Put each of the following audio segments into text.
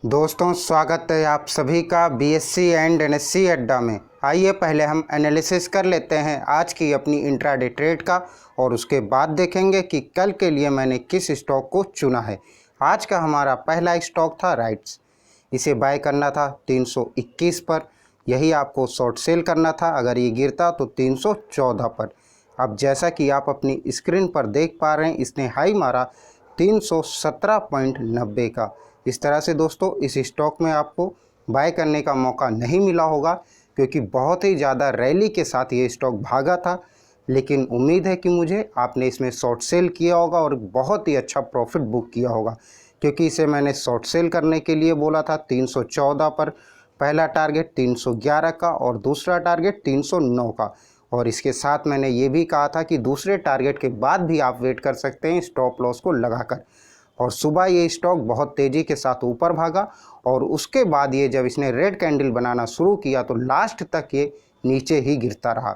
दोस्तों, स्वागत है आप सभी का बीएससी एंड एनएससी अड्डा में। आइए पहले हम एनालिसिस कर लेते हैं आज की अपनी इंट्राडे ट्रेड का और उसके बाद देखेंगे कि कल के लिए मैंने किस स्टॉक को चुना है। आज का हमारा पहला स्टॉक था राइट्स। इसे बाय करना था 321 पर, यही आपको शॉर्ट सेल करना था अगर ये गिरता तो 314 पर। अब जैसा कि आप अपनी स्क्रीन पर देख पा रहे हैं, इसने हाई मारा 317.90 का। इस तरह से दोस्तों इस स्टॉक में आपको बाय करने का मौका नहीं मिला होगा क्योंकि बहुत ही ज़्यादा रैली के साथ ये स्टॉक भागा था, लेकिन उम्मीद है कि मुझे आपने इसमें शॉर्ट सेल किया होगा और बहुत ही अच्छा प्रॉफिट बुक किया होगा क्योंकि इसे मैंने शॉर्ट सेल करने के लिए बोला था 314 पर। पहला टारगेट 311 का और दूसरा टारगेट 309 का, और इसके साथ मैंने ये भी कहा था कि दूसरे टारगेट के बाद भी आप वेट कर सकते हैं स्टॉप लॉस को लगाकर। और सुबह ये स्टॉक बहुत तेज़ी के साथ ऊपर भागा और उसके बाद ये जब इसने रेड कैंडल बनाना शुरू किया तो लास्ट तक ये नीचे ही गिरता रहा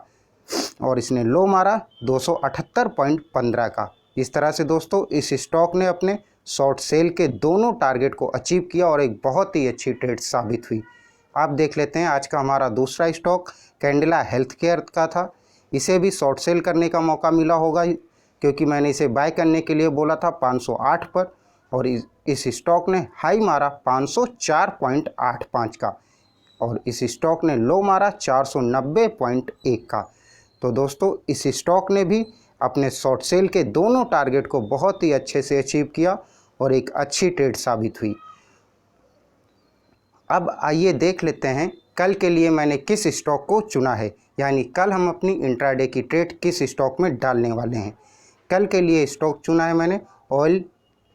और इसने लो मारा 278.15 का। इस तरह से दोस्तों इस स्टॉक ने अपने शॉर्ट सेल के दोनों टारगेट को अचीव किया और एक बहुत ही अच्छी ट्रेड साबित हुई। आप देख लेते हैं आज का हमारा दूसरा स्टॉक कैंडिला हेल्थ केयर का था। इसे भी शॉर्ट सेल करने का मौका मिला होगा क्योंकि मैंने इसे बाय करने के लिए बोला था 508 पर और इस स्टॉक ने हाई मारा 504.85 का और इस स्टॉक ने लो मारा 490.1 का। तो दोस्तों इस स्टॉक ने भी अपने शॉर्ट सेल के दोनों टारगेट को बहुत ही अच्छे से अचीव किया और एक अच्छी ट्रेड साबित हुई। अब आइए देख लेते हैं कल के लिए मैंने किस स्टॉक को चुना है, यानी कल हम अपनी इंट्राडे की ट्रेड किस स्टॉक में डालने वाले हैं। कल के लिए स्टॉक चुना है मैंने ऑयल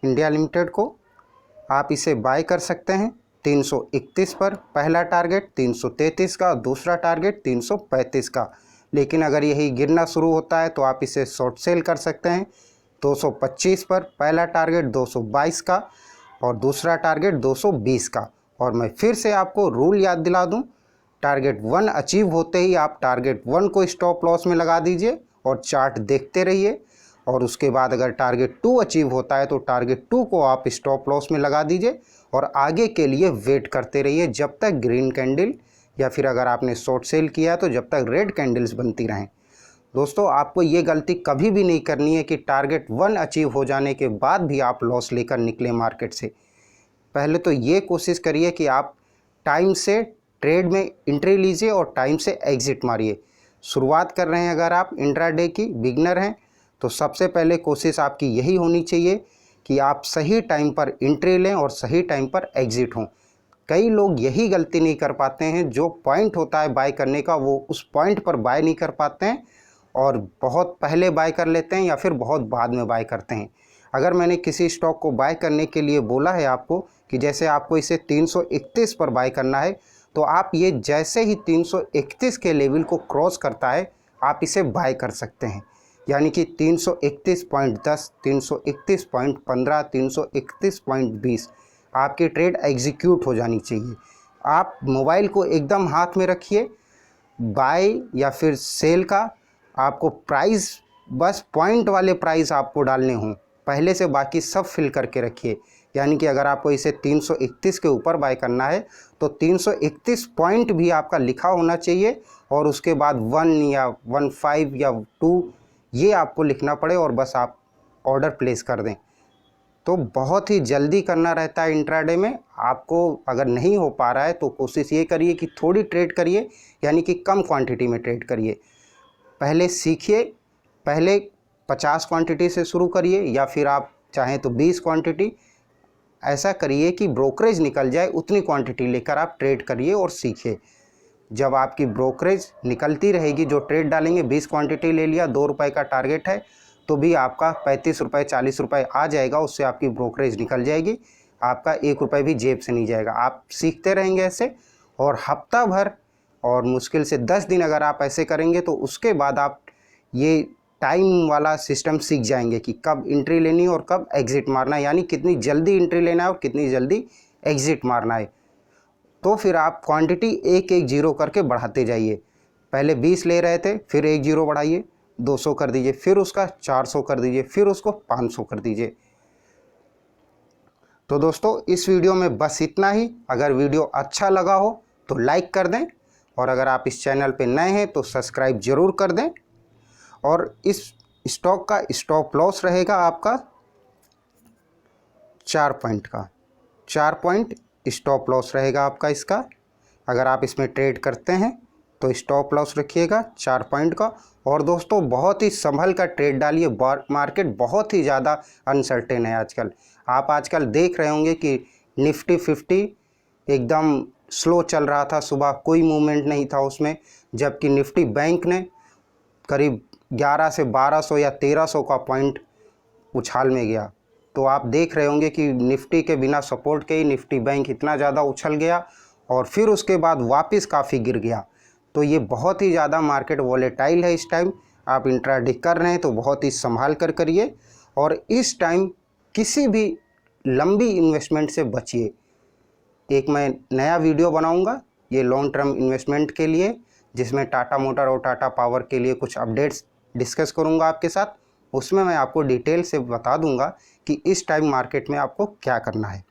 इंडिया लिमिटेड को। आप इसे बाय कर सकते हैं 331 पर। पहला टारगेट 333 का, दूसरा टारगेट 335 का। लेकिन अगर यही गिरना शुरू होता है तो आप इसे शॉर्ट सेल कर सकते हैं 225 पर। पहला टारगेट 222 का और दूसरा टारगेट 220 का। और मैं फिर से आपको रूल याद दिला दूं, टारगेट 1 अचीव होते ही आप टारगेट 1 को स्टॉप लॉस में लगा दीजिए और चार्ट देखते रहिए, और उसके बाद अगर टारगेट 2 अचीव होता है तो टारगेट 2 को आप स्टॉप लॉस में लगा दीजिए और आगे के लिए वेट करते रहिए जब तक ग्रीन कैंडल या फिर अगर आपने शॉर्ट सेल किया है तो जब तक रेड कैंडल्स बनती रहें। दोस्तों आपको ये गलती कभी भी नहीं करनी है कि टारगेट 1 अचीव हो जाने के बाद भी आप लॉस लेकर निकले मार्केट से। पहले तो ये कोशिश करिए कि आप टाइम से ट्रेड में एंट्री लीजिए और टाइम से एग्जिट मारिए। शुरुआत कर रहे हैं अगर आप इंट्राडे की बिगनर हैं तो सबसे पहले कोशिश आपकी यही होनी चाहिए कि आप सही टाइम पर एंट्री लें और सही टाइम पर एग्जिट हों। कई लोग यही गलती नहीं कर पाते हैं, जो पॉइंट होता है बाय करने का वो उस पॉइंट पर बाय नहीं कर पाते हैं और बहुत पहले बाय कर लेते हैं या फिर बहुत बाद में बाय करते हैं। अगर मैंने किसी स्टॉक को बाय करने के लिए बोला है आपको कि जैसे आपको इसे 331 पर बाय करना है, तो आप ये जैसे ही 331 के लेवल को क्रॉस करता है आप इसे बाय कर सकते हैं। यानी कि 331.10, 331.15, 331.20 आपकी ट्रेड एग्जीक्यूट हो जानी चाहिए। आप मोबाइल को एकदम हाथ में रखिए, बाय या फिर सेल का आपको प्राइस बस पॉइंट वाले प्राइस आपको डालने हों, पहले से बाकी सब फिल करके रखिए। यानी कि अगर आपको इसे 331 के ऊपर बाय करना है तो 331 पॉइंट भी आपका लिखा होना चाहिए और उसके बाद 1 या 15 या 2 ये आपको लिखना पड़े और बस आप ऑर्डर प्लेस कर दें। तो बहुत ही जल्दी करना रहता है इंट्राडे में। आपको अगर नहीं हो पा रहा है तो कोशिश ये करिए कि थोड़ी ट्रेड करिए, यानी कि कम क्वांटिटी में ट्रेड करिए। पहले सीखिए, पहले 50 क्वांटिटी से शुरू करिए या फिर आप चाहें तो 20 क्वांटिटी। ऐसा करिए कि ब्रोकरेज निकल जाए, उतनी क्वांटिटी लेकर आप ट्रेड करिए और सीखिए। जब आपकी ब्रोकरेज निकलती रहेगी, जो ट्रेड डालेंगे 20 क्वांटिटी ले लिया, 2 रुपये का टारगेट है तो भी आपका 35 रुपये 40 रुपये आ जाएगा, उससे आपकी ब्रोकरेज निकल जाएगी, आपका 1 रुपये भी जेब से नहीं जाएगा। आप सीखते रहेंगे ऐसे और हफ्ता भर और मुश्किल से 10 दिन अगर आप ऐसे करेंगे तो उसके बाद आप ये टाइम वाला सिस्टम सीख जाएंगे कि कब एंट्री लेनी है और कब एग्ज़िट मारना है, यानी कितनी जल्दी एंट्री लेना है और कितनी जल्दी एग्ज़िट मारना है। तो फिर आप क्वांटिटी एक एक जीरो करके बढ़ाते जाइए। पहले 20 ले रहे थे, फिर एक जीरो बढ़ाइए, 200 कर दीजिए, फिर उसका 400 कर दीजिए, फिर उसको 500 कर दीजिए। तो दोस्तों इस वीडियो में बस इतना ही। अगर वीडियो अच्छा लगा हो तो लाइक कर दें, और अगर आप इस चैनल पे नए हैं तो सब्सक्राइब ज़रूर कर दें। और इस स्टॉक का स्टॉप लॉस रहेगा आपका 4 पॉइंट का, 4 पॉइंट स्टॉप लॉस रहेगा आपका इसका। अगर आप इसमें ट्रेड करते हैं तो स्टॉप लॉस रखिएगा 4 पॉइंट का। और दोस्तों बहुत ही संभल कर ट्रेड डालिए, मार्केट बहुत ही ज़्यादा अनसर्टेन है आजकल। आप आजकल देख रहे होंगे कि निफ्टी 50 एकदम स्लो चल रहा था, सुबह कोई मूवमेंट नहीं था उसमें, जबकि निफ्टी बैंक ने करीब 11 से 1200 या 1300 का पॉइंट उछाल में गया। तो आप देख रहे होंगे कि निफ्टी के बिना सपोर्ट के ही निफ्टी बैंक इतना ज़्यादा उछल गया और फिर उसके बाद वापस काफ़ी गिर गया। तो ये बहुत ही ज़्यादा मार्केट वॉलेटाइल है इस टाइम। आप इंट्राडे कर रहे हैं तो बहुत ही संभाल कर करिए, और इस टाइम किसी भी लंबी इन्वेस्टमेंट से बचिए। एक मैं नया वीडियो बनाऊंगा ये लॉन्ग टर्म इन्वेस्टमेंट के लिए, जिसमें टाटा मोटर और टाटा पावर के लिए कुछ अपडेट्स डिस्कस करूंगा आपके साथ। उसमें मैं आपको डिटेल से बता दूंगा कि इस टाइम मार्केट में आपको क्या करना है।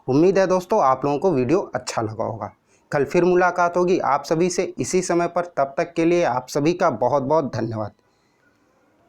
उम्मीद है दोस्तों आप लोगों को वीडियो अच्छा लगा होगा। कल फिर मुलाकात होगी आप सभी से इसी समय पर। तब तक के लिए आप सभी का बहुत बहुत धन्यवाद।